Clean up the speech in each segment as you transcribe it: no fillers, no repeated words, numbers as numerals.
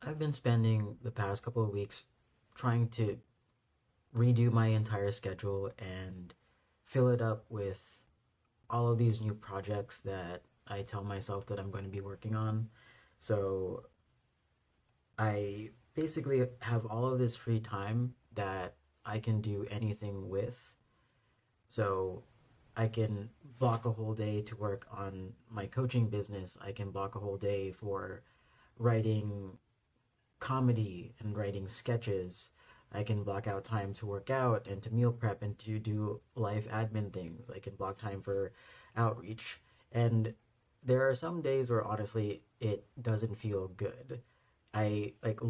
I've been spending the past couple of weeks trying to redo my entire schedule and fill it up with all of these new projects that I tell myself that I'm going to be working on. So I basically have all of this free time that I can do anything with. So I can block a whole day to work on my coaching business. I can block a whole day for writing comedy and writing sketches. I can block out time to work out and to meal prep and to do life admin things. I can block time for outreach. And there are some days where honestly it doesn't feel good. I like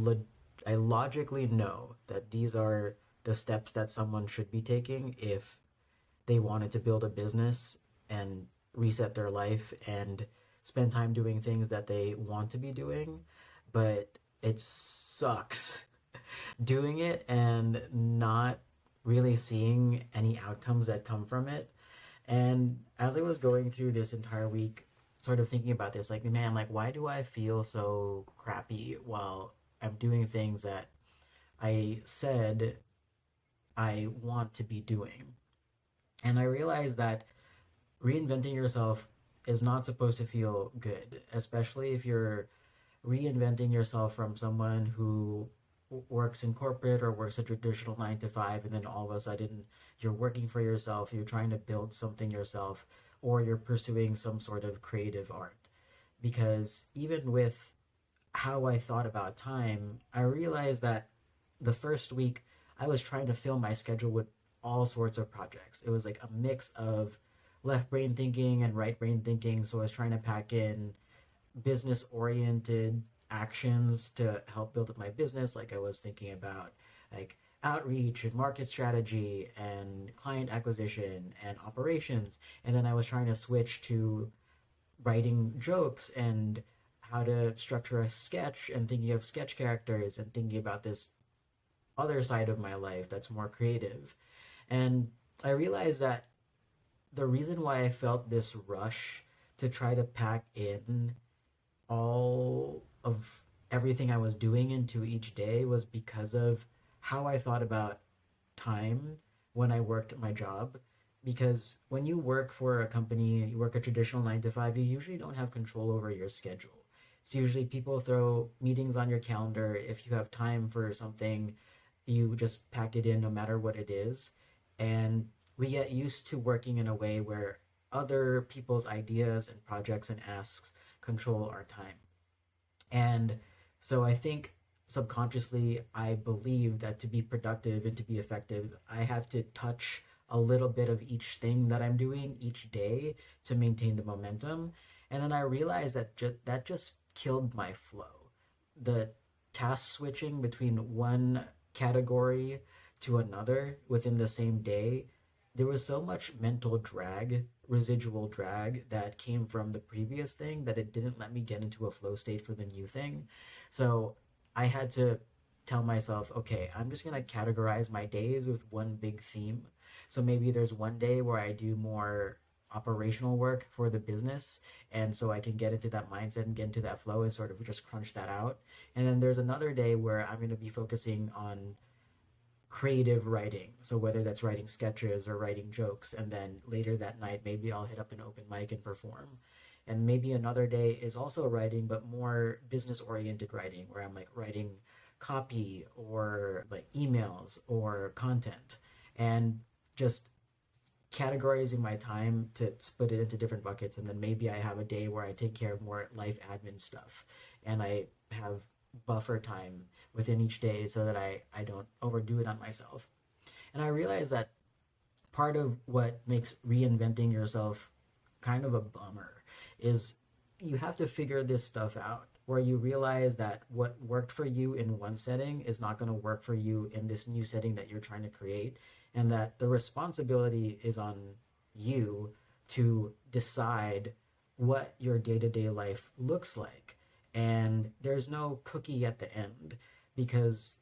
I logically know that these are the steps that someone should be taking if they wanted to build a business and reset their life and spend time doing things that they want to be doing, but it sucks doing it and not really seeing any outcomes that come from it. And as I was going through this entire week, sort of thinking about this, like, man, like, why do I feel so crappy while I'm doing things that I said I want to be doing? And I realized that reinventing yourself is not supposed to feel good, especially if you're reinventing yourself from someone who works in corporate or works a traditional 9 to 5, and then all of a sudden you're working for yourself, you're trying to build something yourself, or you're pursuing some sort of creative art. Because even with how I thought about time, I realized that the first week I was trying to fill my schedule with all sorts of projects. It was like a mix of left brain thinking and right brain thinking. So I was trying to pack in business oriented actions to help build up my business. Like I was thinking about like outreach and market strategy and client acquisition and operations. And then I was trying to switch to writing jokes and how to structure a sketch and thinking of sketch characters and thinking about this other side of my life that's more creative. And I realized that the reason why I felt this rush to try to pack in all of everything I was doing into each day was because of how I thought about time when I worked at my job. Because when you work for a company, you work a traditional 9 to 5, you usually don't have control over your schedule. It's usually people throw meetings on your calendar. If you have time for something, you just pack it in no matter what it is. And we get used to working in a way where other people's ideas and projects and asks control our time. And so I think subconsciously, I believe that to be productive and to be effective, I have to touch a little bit of each thing that I'm doing each day to maintain the momentum. And then I realized that that just killed my flow. The task switching between one category to another within the same day, there was so much mental drag, residual drag that came from the previous thing that it didn't let me get into a flow state for the new thing. So I had to tell myself, okay, I'm just going to categorize my days with one big theme. So maybe there's one day where I do more operational work for the business, and so I can get into that mindset and get into that flow and sort of just crunch that out. And then there's another day where I'm going to be focusing on creative writing. So whether that's writing sketches or writing jokes, and then later that night, maybe I'll hit up an open mic and perform. And maybe another day is also writing, but more business oriented writing, where I'm like writing copy or like emails or content and just categorizing my time to split it into different buckets. And then maybe I have a day where I take care of more life admin stuff and I have buffer time within each day so that I don't overdo it on myself. And I realize that part of what makes reinventing yourself kind of a bummer is you have to figure this stuff out where you realize that what worked for you in one setting is not going to work for you in this new setting that you're trying to create, and that the responsibility is on you to decide what your day-to-day life looks like. And there's no cookie at the end, because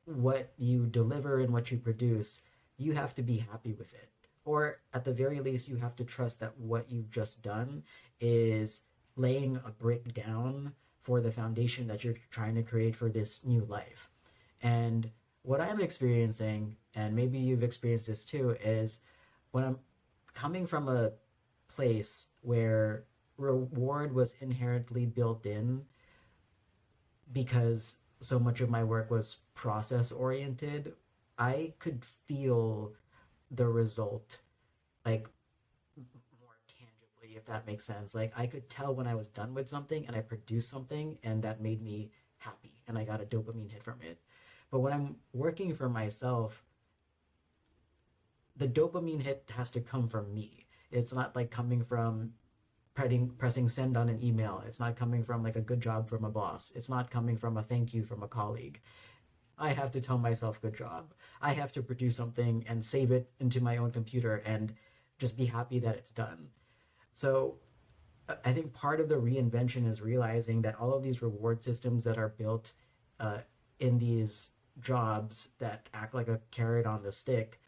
what you deliver and what you produce, you have to be happy with it. Or at the very least, you have to trust that what you've just done is laying a brick down for the foundation that you're trying to create for this new life. And what I'm experiencing, and maybe you've experienced this too, is when I'm coming from a place where reward was inherently built in because so much of my work was process oriented, I could feel the result like more tangibly, if that makes sense. Like I could tell when I was done with something and I produced something and that made me happy and I got a dopamine hit from it. But when I'm working for myself, the dopamine hit has to come from me. It's not like coming from pressing send on an email. It's not coming from like a good job from a boss. It's not coming from a thank you from a colleague. I have to tell myself good job. I have to produce something and save it into my own computer and just be happy that it's done. So I think part of the reinvention is realizing that all of these reward systems that are built uh, in these jobs that act like a carrot on the stick,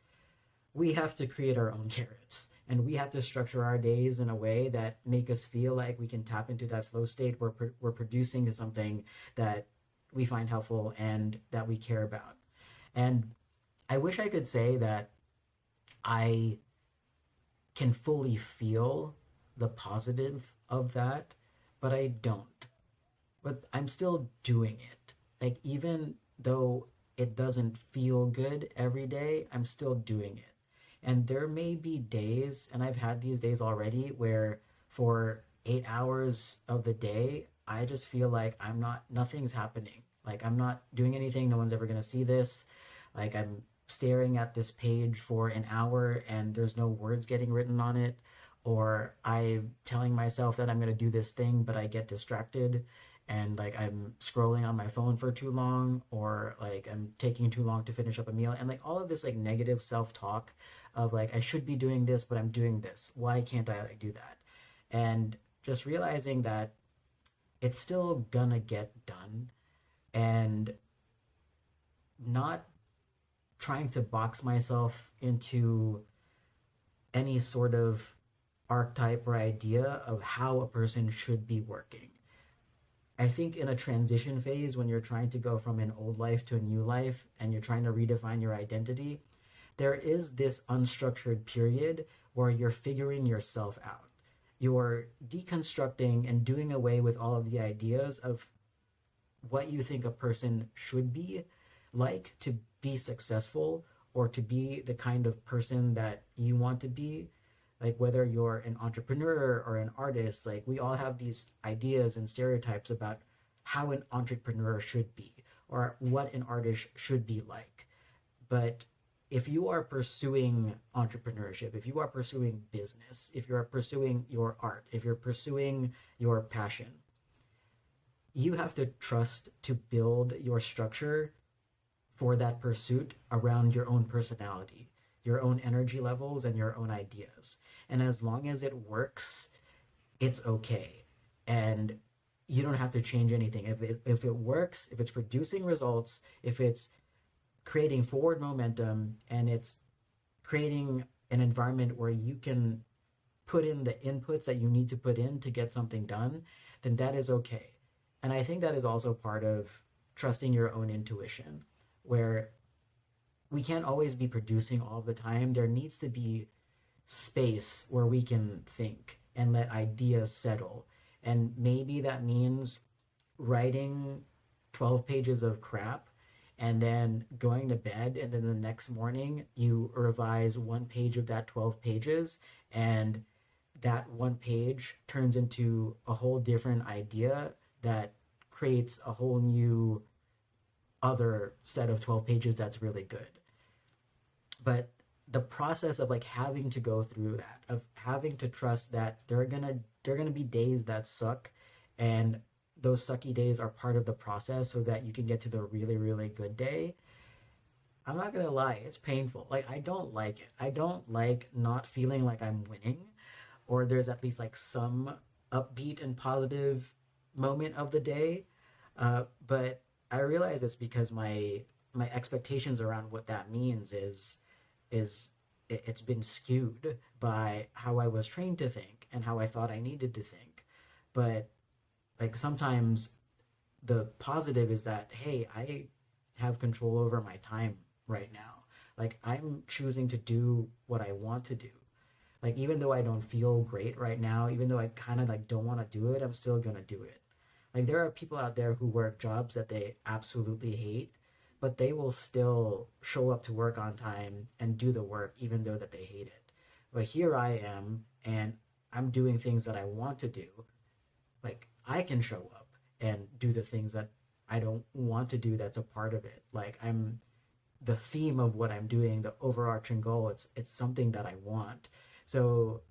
we have to create our own carrots and we have to structure our days in a way that make us feel like we can tap into that flow state where we're producing something that we find helpful and that we care about. And I wish I could say that I can fully feel the positive of that, but I don't. But I'm still doing it. Like, even though it doesn't feel good every day, I'm still doing it. And there may be days, and I've had these days already, where for 8 hours of the day, I just feel like nothing's happening. Like, I'm not doing anything. No one's ever going to see this. Like, I'm staring at this page for an hour and there's no words getting written on it. Or I'm telling myself that I'm going to do this thing, but I get distracted and like I'm scrolling on my phone for too long, or like I'm taking too long to finish up a meal, and like all of this like negative self-talk of like I should be doing this but I'm doing this, why can't I like do that? And just realizing that it's still gonna get done, and not trying to box myself into any sort of archetype or idea of how a person should be working. I think in a transition phase, when you're trying to go from an old life to a new life and you're trying to redefine your identity, there is this unstructured period where you're figuring yourself out. You're deconstructing and doing away with all of the ideas of what you think a person should be like to be successful or to be the kind of person that you want to be. Like whether you're an entrepreneur or an artist, like we all have these ideas and stereotypes about how an entrepreneur should be or what an artist should be like. But if you are pursuing entrepreneurship, if you are pursuing business, if you're pursuing your art, if you're pursuing your passion, you have to trust to build your structure for that pursuit around your own personality, your own energy levels, and your own ideas. And as long as it works, it's okay. And you don't have to change anything. If it works, if it's producing results, if it's creating forward momentum, and it's creating an environment where you can put in the inputs that you need to put in to get something done, then that is okay. And I think that is also part of trusting your own intuition, where we can't always be producing all the time. There needs to be space where we can think and let ideas settle. And maybe that means writing 12 pages of crap and then going to bed, and then the next morning you revise one page of that 12 pages, and that one page turns into a whole different idea that creates a whole new other set of 12 pages that's really good. But the process of like having to go through that, of having to trust that there are gonna be days that suck, and those sucky days are part of the process so that you can get to the really really good day. I'm not gonna lie, it's painful. Like I don't like it. I don't like not feeling like I'm winning, or there's at least like some upbeat and positive moment of the day. But I realize it's because my expectations around what that means is it's been skewed by how I was trained to think and how I thought I needed to think. But like sometimes the positive is that, hey, I have control over my time right now. Like, I'm choosing to do what I want to do. Like, even though I don't feel great right now, even though I kind of like don't want to do it, I'm still going to do it. Like, there are people out there who work jobs that they absolutely hate, but they will still show up to work on time and do the work even though that they hate it. But here I am, and I'm doing things that I want to do. Like, I can show up and do the things that I don't want to do, that's a part of it. Like, I'm the theme of what I'm doing, the overarching goal, it's something that I want. So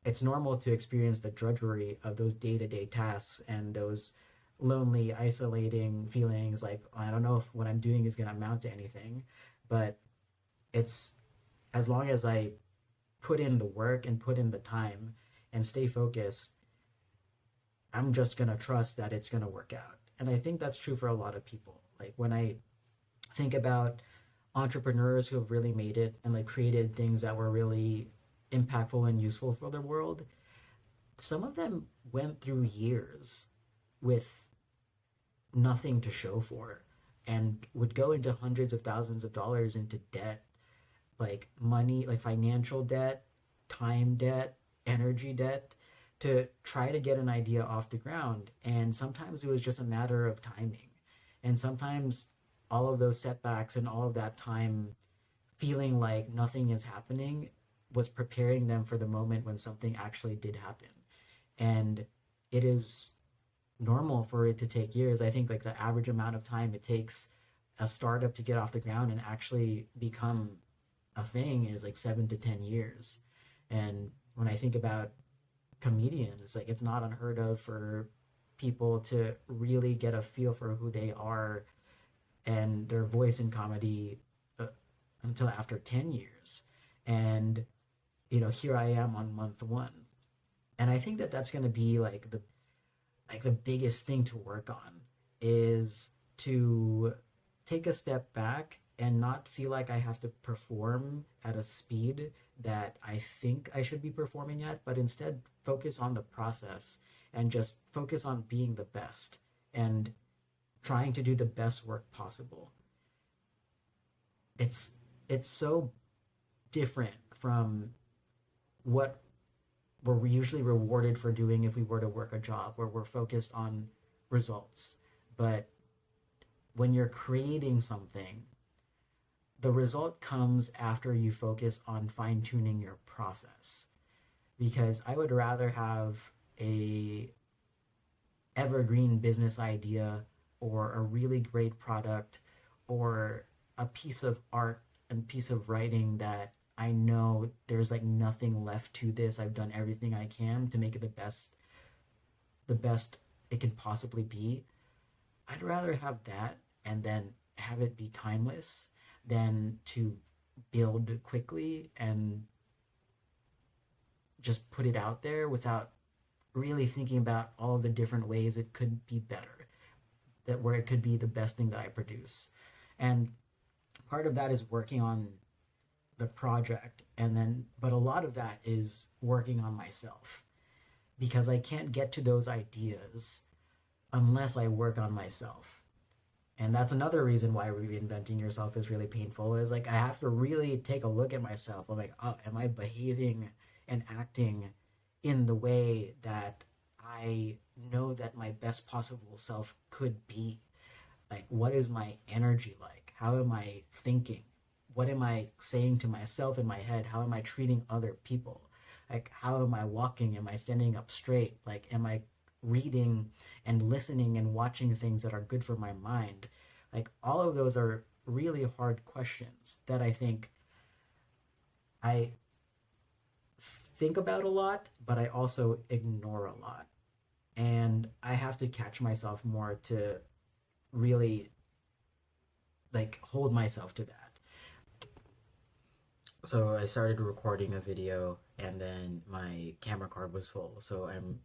it's normal to experience the drudgery of those day-to-day tasks and those lonely, isolating feelings like, I don't know if what I'm doing is going to amount to anything. But it's, as long as I put in the work and put in the time and stay focused, I'm just going to trust that it's going to work out. And I think that's true for a lot of people. Like, when I think about entrepreneurs who have really made it and like created things that were really impactful and useful for the world, some of them went through years with nothing to show for it and would go into hundreds of thousands of dollars into debt, like money, like financial debt, time debt, energy debt, to try to get an idea off the ground. And sometimes it was just a matter of timing. And sometimes all of those setbacks and all of that time feeling like nothing is happening was preparing them for the moment when something actually did happen. And it is normal for it to take years. I think like the average amount of time it takes a startup to get off the ground and actually become a thing is like 7 to 10 years. And when I think about comedians, it's like it's not unheard of for people to really get a feel for who they are and their voice in comedy uh, until after 10 years. And, here I am on month one. And I think that that's going to be like the biggest thing to work on is to take a step back and not feel like I have to perform at a speed that I think I should be performing at, but instead focus on the process and just focus on being the best and trying to do the best work possible. It's it's so different from what we're usually rewarded for doing if we were to work a job where we're focused on results. But when you're creating something, the result comes after you focus on fine tuning your process. Because I would rather have a evergreen business idea or a really great product or a piece of art and piece of writing that I know there's like nothing left to this. I've done everything I can to make it the best it can possibly be. I'd rather have that and then have it be timeless than to build quickly and just put it out there without really thinking about all the different ways it could be better, that where it could be the best thing that I produce. And part of that is working on the project, and then but a lot of that is working on myself, because I can't get to those ideas unless I work on myself. And that's another reason why reinventing yourself is really painful, is like I have to really take a look at myself. I'm like, oh, am I behaving and acting in the way that I know that my best possible self could be? Like, what is my energy like? How am I thinking? What am I saying to myself in my head? How am I treating other people? Like, how am I walking? Am I standing up straight? Like, am I reading and listening and watching things that are good for my mind? Like, all of those are really hard questions that I think I think about a lot, but I also ignore a lot. And I have to catch myself more to really like hold myself to that. So I started recording a video and then my camera card was full, so I'm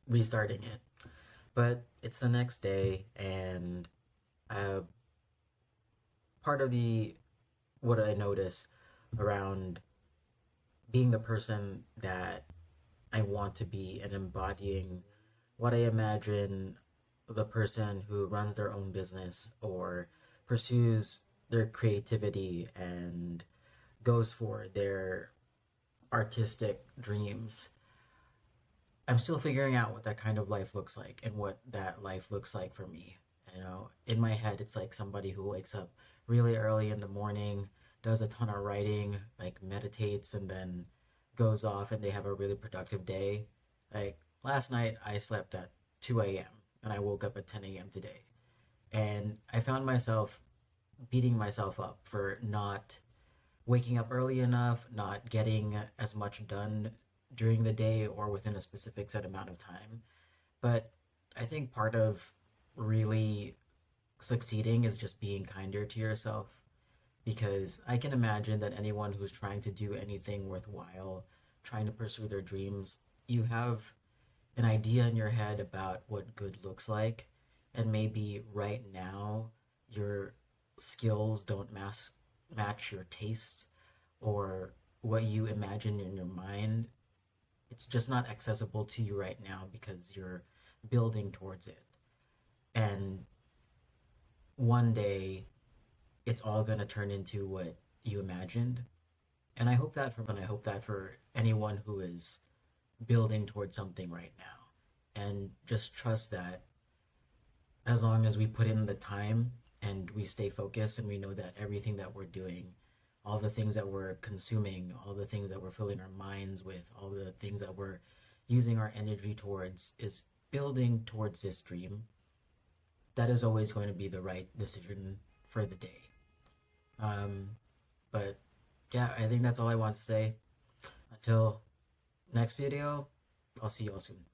restarting it. But it's the next day, and uh, part of the what I notice around being the person that I want to be and embodying what I imagine the person who runs their own business or pursues their creativity and goes for their artistic dreams. I'm still figuring out what that kind of life looks like and what that life looks like for me. You know, in my head, it's like somebody who wakes up really early in the morning, does a ton of writing, like meditates, and then goes off and they have a really productive day. Like last night, I slept at 2 a.m. and I woke up at 10 a.m. today. And I found myself beating myself up for not waking up early enough, not getting as much done during the day or within a specific set amount of time. But I think part of really succeeding is just being kinder to yourself, because I can imagine that anyone who's trying to do anything worthwhile, trying to pursue their dreams, you have an idea in your head about what good looks like, and maybe right now your skills don't match your tastes or what you imagine in your mind. It's just not accessible to you right now because you're building towards it. And one day it's all going to turn into what you imagined. And I hope that for anyone who is building towards something right now. And just trust that as long as we put in the time and we stay focused and we know that everything that we're doing, all the things that we're consuming, all the things that we're filling our minds with, all the things that we're using our energy towards is building towards this dream, that is always going to be the right decision for the day. Um, but yeah, I think that's all I want to say. Until next video, I'll see y'all soon.